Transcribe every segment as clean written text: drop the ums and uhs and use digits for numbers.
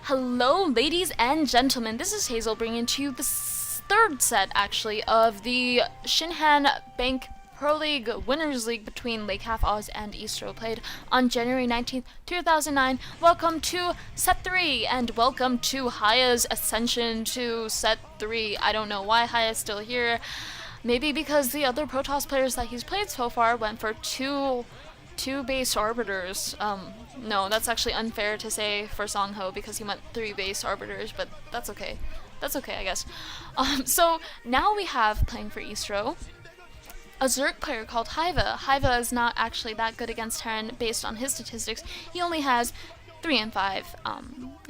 Hello, ladies and gentlemen. This is Hazel bringing to you the third set, actually, of the Shinhan Bank Pro League Winners League between Lecaf Oz and eSTRO, played on January 19th, 2009. Welcome to Set 3, and welcome to HiyA's ascension to Set 3. I don't know why HiyA's still here. Maybe because the other Protoss players that he's played so far went for two base arbiters. No, that's actually unfair to say for Songho because he went 3 base arbiters, but that's okay. That's okay, I guess. So now we have, playing for eSTRO, a Zerg player called Hyvaa. Hyvaa is not actually that good against Terran based on his statistics. He only has 3 and 5.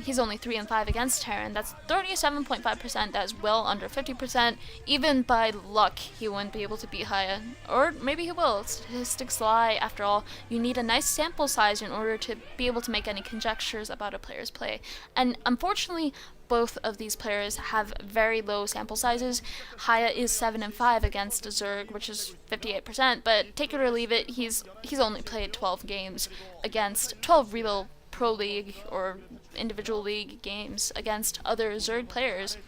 He's only 3 and 5 against Terran. That's 37.5%. That's well under 50%. Even by luck, he wouldn't be able to beat HiyA. Or maybe he will. Statistics lie. After all, you need a nice sample size in order to be able to make any conjectures about a player's play. And unfortunately, both of these players have very low sample sizes. HiyA is 7 and 5 against Zerg, which is 58%. But take it or leave it, he's only played 12 games against 12 real Pro League or individual league games against other Zerg players.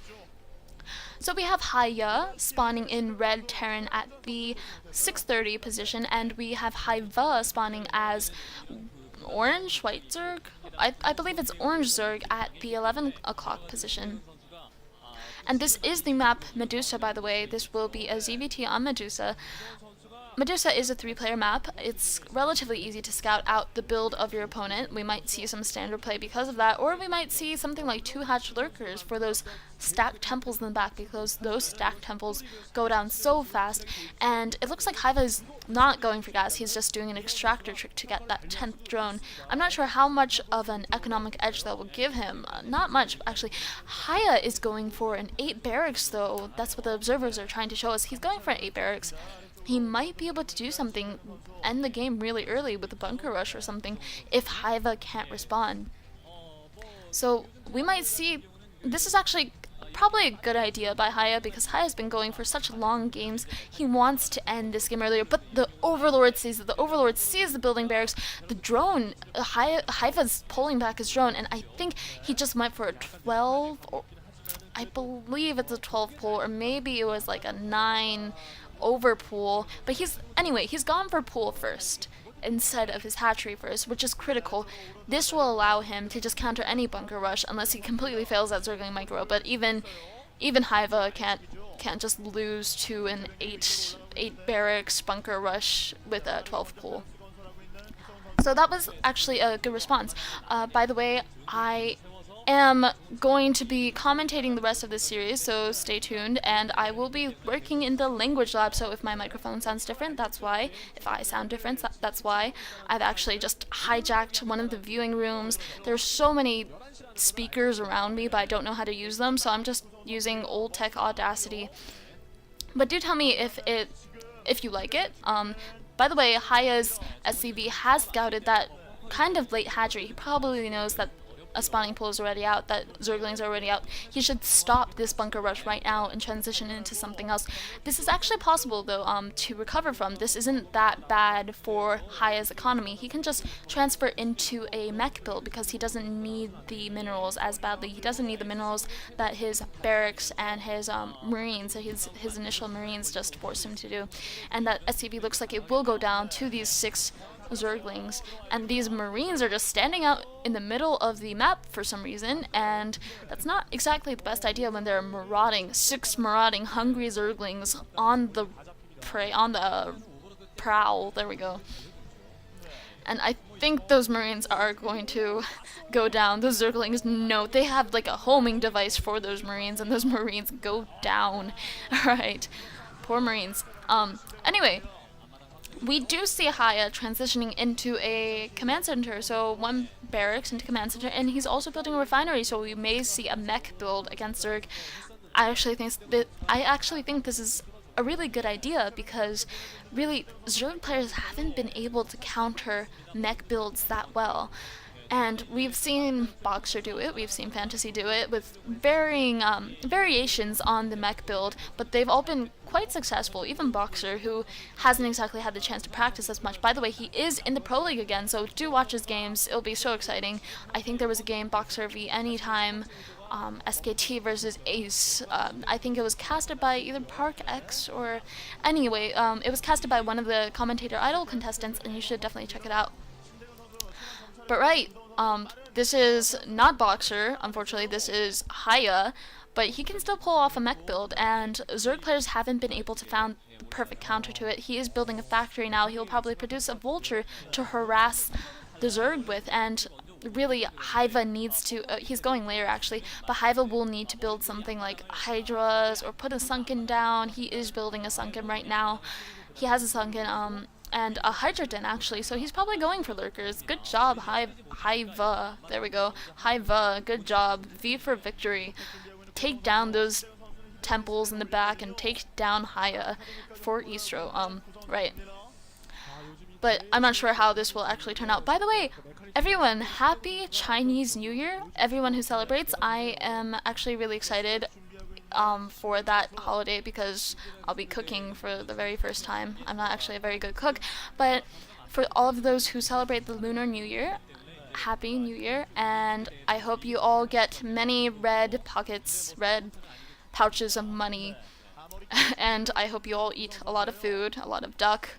So we have HiyA spawning in red Terran at the 630 position, and we have Hyvaa spawning as orange white Zerg. I believe it's orange Zerg at the 11 o'clock position. And this is the map Medusa, by the way. This will be a ZVT on Medusa. Medusa is a 3-player map. It's relatively easy to scout out the build of your opponent. We might see some standard play because of that, or we might see something like 2 hatched lurkers for those stacked temples in the back, because those stacked temples go down so fast. And it looks like Hyvaa is not going for gas. He's just doing an extractor trick to get that 10th drone. I'm not sure how much of an economic edge that will give him. Not much, actually. HiyA is going for an 8 barracks, though. That's what the observers are trying to show us. He's going for an 8 barracks. He might be able to do something, end the game really early with a bunker rush or something, if Hyvaa can't respond. So we might see, this is actually probably a good idea by HiyA, because HiyA's been going for such long games. He wants to end this game earlier, but the Overlord sees it. The Overlord sees the building barracks. The drone, Hyvaa's pulling back his drone, and I think he just went for a 12, or I believe it's a 12 pull, or maybe it was like a 9 over pool, but he's gone for pool first instead of his hatchery first, which is critical. This will allow him to just counter any bunker rush unless he completely fails at Zergling micro, but even Hyvaa can't just lose to an 8 barracks bunker rush with a 12 pool. So that was actually a good response. By the way, I am going to be commentating the rest of this series, so stay tuned, and I will be working in the language lab, so if my microphone sounds different, that's why. If I sound different, that's why. I've actually just hijacked one of the viewing rooms. There's so many speakers around me, but I don't know how to use them, so I'm just using old tech Audacity. But do tell me if you like it. By the way, HiyA's SCV has scouted that kind of late hatchery. He probably knows that a spawning pool is already out, that Zerglings are already out. He should stop this bunker rush right now and transition into something else. This is actually possible, though, to recover from. This isn't that bad for HiyA's economy. He can just transfer into a mech build because he doesn't need the minerals as badly. He doesn't need the minerals that his barracks and his marines, his initial marines just forced him to do. And that SCV looks like it will go down to these 6 Zerglings, and these marines are just standing out in the middle of the map for some reason, and that's not exactly the best idea when there are 6 marauding hungry Zerglings on the prowl. There we go. And I think those marines are going to go down. Those Zerglings, no, they have like a homing device for those marines, and those marines go down. Alright, poor marines. Anyway, we do see HiyA transitioning into a command center, so 1 barracks into command center, and he's also building a refinery, so we may see a mech build against Zerg. I actually think this is a really good idea, because really Zerg players haven't been able to counter mech builds that well. And we've seen Boxer do it, we've seen Fantasy do it with varying variations on the mech build, but they've all been quite successful. Even Boxer, who hasn't exactly had the chance to practice as much. By the way, he is in the Pro League again, so do watch his games. It'll be so exciting. I think there was a game, Boxer v Anytime, SKT versus Ace. I think it was casted by either Park X or... Anyway, it was casted by one of the Commentator Idol contestants, and you should definitely check it out. But right, this is not Boxer, unfortunately, this is HiyA, but he can still pull off a mech build, and Zerg players haven't been able to find the perfect counter to it. He is building a factory now. He'll probably produce a vulture to harass the Zerg with, and really Hyvaa needs to, he's going later actually, but Hyvaa will need to build something like Hydras or put a sunken down. He is building a sunken right now. He has a sunken, and a Hydra Den actually, so he's probably going for lurkers. Good job, Hyvaa. There we go. Hyvaa, good job. V for victory. Take down those temples in the back and take down HiyA for eSTRO. Right. But I'm not sure how this will actually turn out. By the way, everyone, happy Chinese New Year. Everyone who celebrates, I am actually really excited for that holiday because I'll be cooking for the very first time. I'm not actually a very good cook, but for all of those who celebrate the Lunar New Year, Happy New Year, and I hope you all get many red pockets, red pouches of money, and I hope you all eat a lot of food, a lot of duck,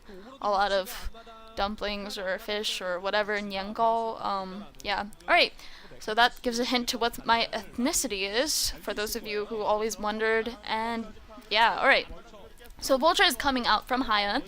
a lot of dumplings or fish or whatever, nyangol. Yeah, alright. So that gives a hint to what my ethnicity is, for those of you who always wondered, and yeah, alright. So Vulture is coming out from HiyA,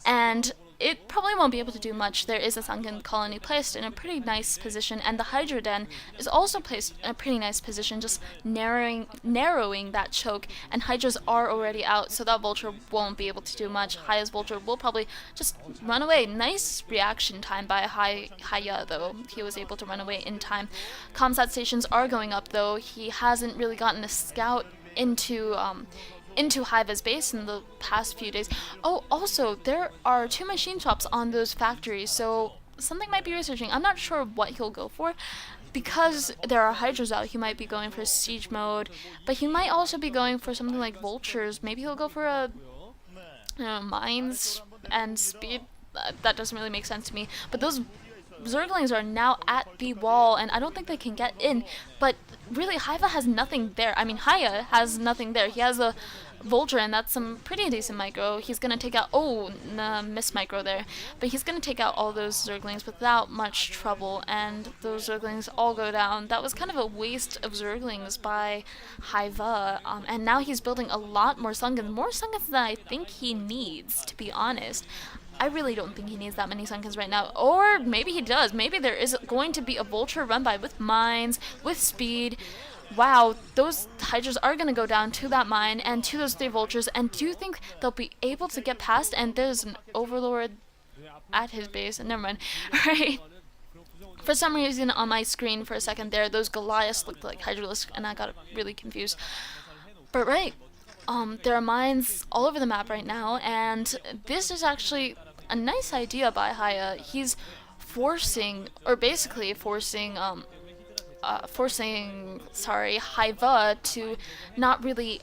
and it probably won't be able to do much. There is a sunken colony placed in a pretty nice position, and the Hydra Den is also placed in a pretty nice position, just narrowing that choke, and Hydras are already out, so that Vulture won't be able to do much. HiyA's Vulture will probably just run away. Nice reaction time by HiyA, though. He was able to run away in time. Comsat stations are going up, though. He hasn't really gotten a scout into Hyvaa's base in the past few days. Oh, also, there are 2 machine shops on those factories, so something might be researching. I'm not sure what he'll go for. Because there are Hydras out, he might be going for siege mode, but he might also be going for something like vultures. Maybe he'll go for a mines and speed. That doesn't really make sense to me. But those Zerglings are now at the wall, and I don't think they can get in. But really, Hyvaa has nothing there. I mean, HiyA has nothing there. He has a Vulture, and that's some pretty decent micro. He's gonna take out, miss micro there, but he's gonna take out all those Zerglings without much trouble, and those Zerglings all go down. That was kind of a waste of Zerglings by Hyvaa, and now he's building a lot more Sunkens than I think he needs, to be honest. I really don't think he needs that many Sunkens right now. Or maybe he does. Maybe there is going to be a Vulture run by with mines, with speed. Wow, those Hydras are going to go down to that mine and to those 3 Vultures. And do you think they'll be able to get past? And there's an Overlord at his base. Never mind. Right. For some reason on my screen for a second there, those Goliaths looked like Hydralisks, and I got really confused. But right. There are mines all over the map right now, and this is actually a nice idea by HiyA. He's basically forcing Hyvaa to not really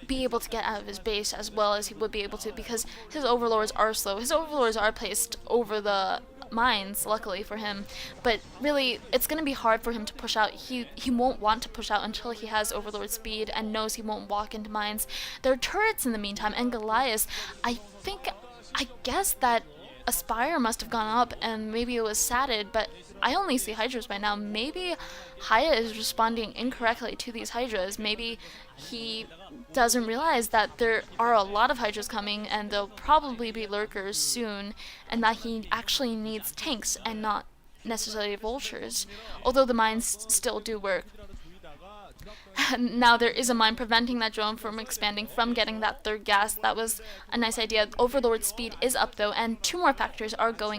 be able to get out of his base as well as he would be able to, because his overlords are slow. His overlords are placed over the mines, luckily for him, but really it's going to be hard for him to push out. He won't want to push out until he has overlord speed and knows he won't walk into mines. There are turrets in the meantime, and Goliath, I guess that Aspire must have gone up and maybe it was satted, but I only see Hydras right now. Maybe HiyA is responding incorrectly to these Hydras. Maybe he doesn't realize that there are a lot of Hydras coming and there'll probably be lurkers soon, and that he actually needs tanks and not necessarily vultures, although the mines still do work. Now there is a mine preventing that drone from expanding, from getting that 3rd gas. That was a nice idea. Overlord speed is up though, and 2 more factories are going